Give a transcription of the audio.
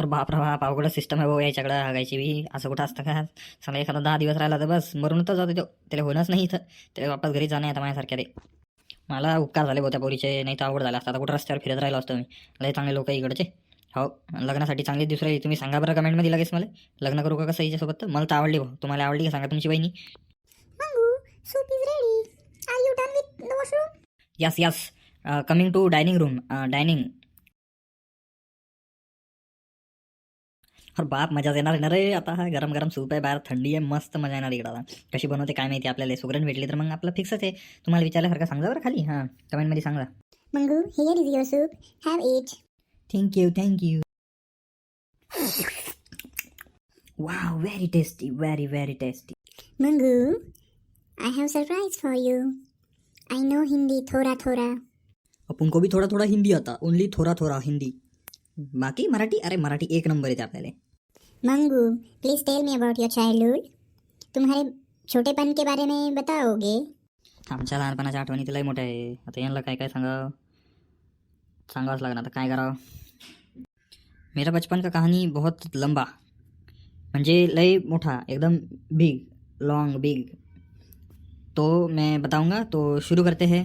और बाप रे बाप अवघड सिस्टम आहे भाऊ याच्याकडं हागायची बी. असं कुठं असतं का? समजा एखादा 10 दिवस राहिला तर बस मरूनच जातो तो. त्याला होणंच नाही इथं. त्याला वापस घरी जाणं आता माझ्यासारख्या ते. मला उपकार झाले भाऊ त्या पोरीचे, नाही तर अवघड झालं असतं. आता कुठं रस्त्यावर फिरत राहिलो असतो मी. लय चांगले लोक इकडचे. हो, लग्नासाठी चांगली दिवस राहिली. तुम्ही सांगा बरं कमेंटमध्ये लगेच मला, लग्न करू का कसं हिच्यासोबत. तर मला तर आवडली भाऊ. तुम्हाला आवडली का सांगा तुमची बहिणी. Mangu, soup is ready. Are you done with the washroom? Yes yes, coming to dining room. Dining. और बाप मजा येणार ना रे. आता हा गरम गरम सूप आहे, बाहेर थंडी आहे, मस्त मजा येणार इकडं. आता कशी बनवते काय माहिती आपल्याला. सुगरण भेटली तर मग आपलं फिक्सच आहे. तुम्हाला विचारल्यासारखं सांगा बरं खाली, हां कमेंटमध्ये सांगा. Mangu, here is your soup. Have it. Thank you thank you. Wow, very tasty, very very tasty. Mangu, I have surprise for you. I know Hindi थोड़ा थोड़ा. अपन को भी थोड़ा थोड़ा हिंदी आता, ओनली थोड़ा थोड़ा हिंदी. बाकी मराठी, अरे मराठी एक नंबर येते आपल्याला. Mangu, please tell me about your childhood. तुम्हारे छोटेपन के बारे में बताओगे? आमच्या लहानपणाच्या आठवणी तर लय मोठ्या आहे. आता यांना काय काय सांगावंच लागणार. आता काय करावं. मेरा बचपन का कहानी बहुत लंबा, म्हणजे लय मोठा, एकदम बिग, लॉन्ग बिग. तो मैं बताऊंगा. तो शुरू करते हैं.